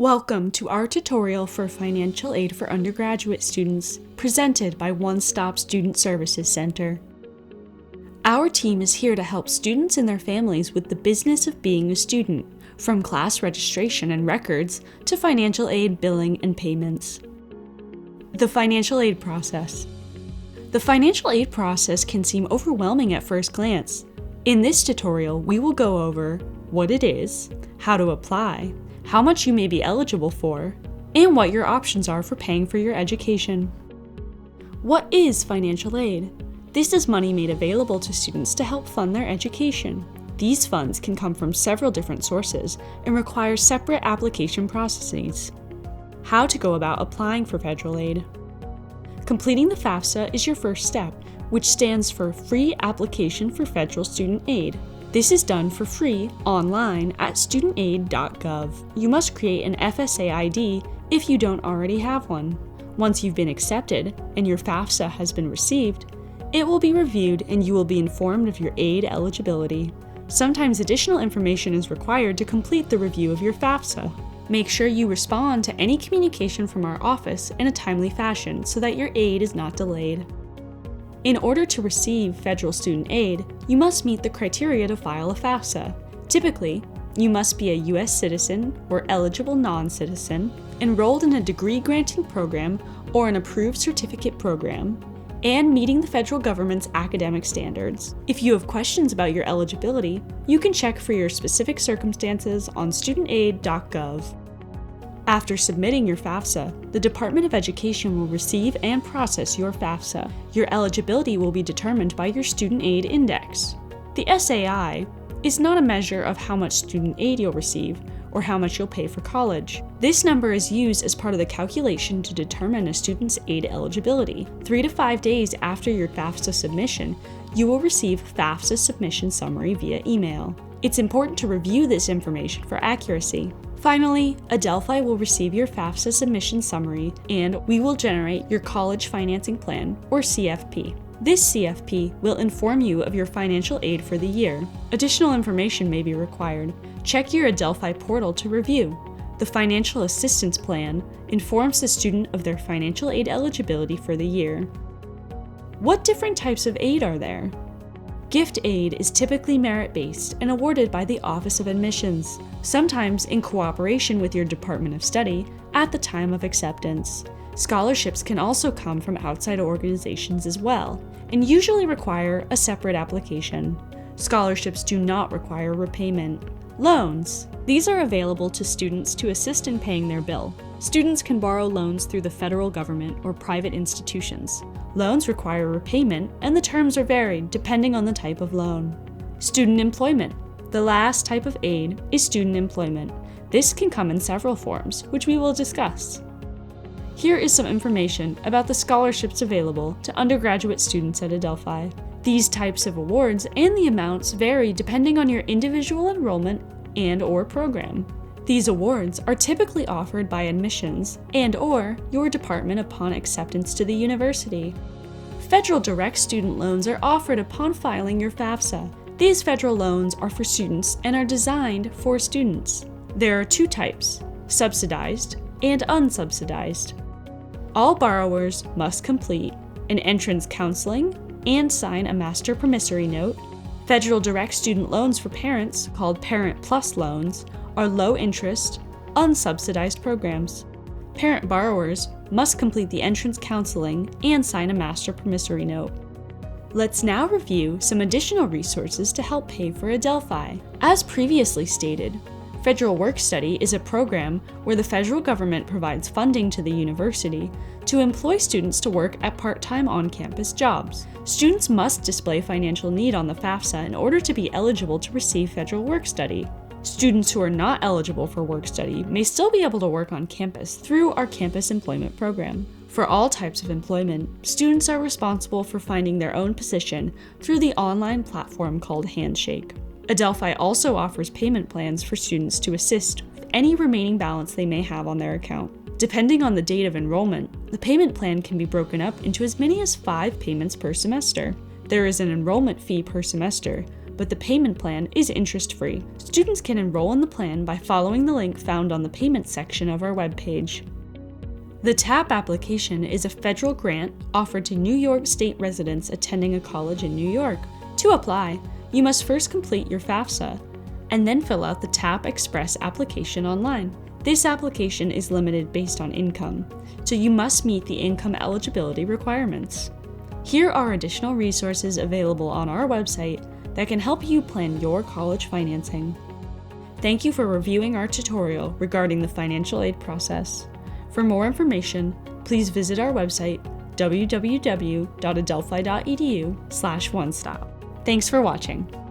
Welcome to our tutorial for financial aid for undergraduate students, presented by One Stop Student Services Center. Our team is here to help students and their families with the business of being a student, from class registration and records to financial aid billing and payments. The financial aid process. The financial aid process can seem overwhelming at first glance. In this tutorial, we will go over what it is, how to apply, how much you may be eligible for, and what your options are for paying for your education. What is financial aid? This is money made available to students to help fund their education. These funds can come from several different sources and require separate application processes. How to go about applying for federal aid. Completing the FAFSA is your first step, which stands for Free Application for Federal Student Aid. This is done for free online at studentaid.gov. You must create an FSA ID if you don't already have one. Once you've been accepted and your FAFSA has been received, it will be reviewed and you will be informed of your aid eligibility. Sometimes additional information is required to complete the review of your FAFSA. Make sure you respond to any communication from our office in a timely fashion so that your aid is not delayed. In order to receive federal student aid, you must meet the criteria to file a FAFSA. Typically, you must be a U.S. citizen or eligible non-citizen, enrolled in a degree-granting program or an approved certificate program, and meeting the federal government's academic standards. If you have questions about your eligibility, you can check for your specific circumstances on studentaid.gov. After submitting your FAFSA, the Department of Education will receive and process your FAFSA. Your eligibility will be determined by your Student Aid Index. The SAI is not a measure of how much student aid you'll receive or how much you'll pay for college. This number is used as part of the calculation to determine a student's aid eligibility. 3 to 5 days after your FAFSA submission, you will receive FAFSA submission summary via email. It's important to review this information for accuracy. Finally, Adelphi will receive your FAFSA submission summary and we will generate your college financing plan, or CFP. This CFP will inform you of your financial aid for the year. Additional information may be required. Check your Adelphi portal to review. The Financial Assistance Plan informs the student of their financial aid eligibility for the year. What different types of aid are there? Gift aid is typically merit-based and awarded by the Office of Admissions, sometimes in cooperation with your Department of Study at the time of acceptance. Scholarships can also come from outside organizations as well, and usually require a separate application. Scholarships do not require repayment. Loans. These are available to students to assist in paying their bill. Students can borrow loans through the federal government or private institutions. Loans require repayment, and the terms are varied depending on the type of loan. Student employment. The last type of aid is student employment. This can come in several forms, which we will discuss. Here is some information about the scholarships available to undergraduate students at Adelphi. These types of awards and the amounts vary depending on your individual enrollment and/or program. These awards are typically offered by admissions and/or your department upon acceptance to the university. Federal direct student loans are offered upon filing your FAFSA. These federal loans are for students and are designed for students. There are two types, subsidized and unsubsidized. All borrowers must complete an entrance counseling and sign a master promissory note. Federal direct student loans for parents, called Parent Plus loans, are low-interest, unsubsidized programs. Parent borrowers must complete the entrance counseling and sign a master promissory note. Let's now review some additional resources to help pay for Adelphi. As previously stated, Federal Work Study is a program where the federal government provides funding to the university to employ students to work at part-time on-campus jobs. Students must display financial need on the FAFSA in order to be eligible to receive Federal Work Study. Students who are not eligible for work study may still be able to work on campus through our campus employment program. For all types of employment, students are responsible for finding their own position through the online platform called Handshake. Adelphi also offers payment plans for students to assist with any remaining balance they may have on their account. Depending on the date of enrollment, the payment plan can be broken up into as many as 5 payments per semester. There is an enrollment fee per semester, but the payment plan is interest-free. Students can enroll in the plan by following the link found on the payment section of our webpage. The TAP application is a federal grant offered to New York State residents attending a college in New York. To apply, you must first complete your FAFSA and then fill out the TAP Express application online. This application is limited based on income, so you must meet the income eligibility requirements. Here are additional resources available on our website that can help you plan your college financing. Thank you for reviewing our tutorial regarding the financial aid process. For more information, please visit our website www.adelphi.edu/onestop. Thanks for watching.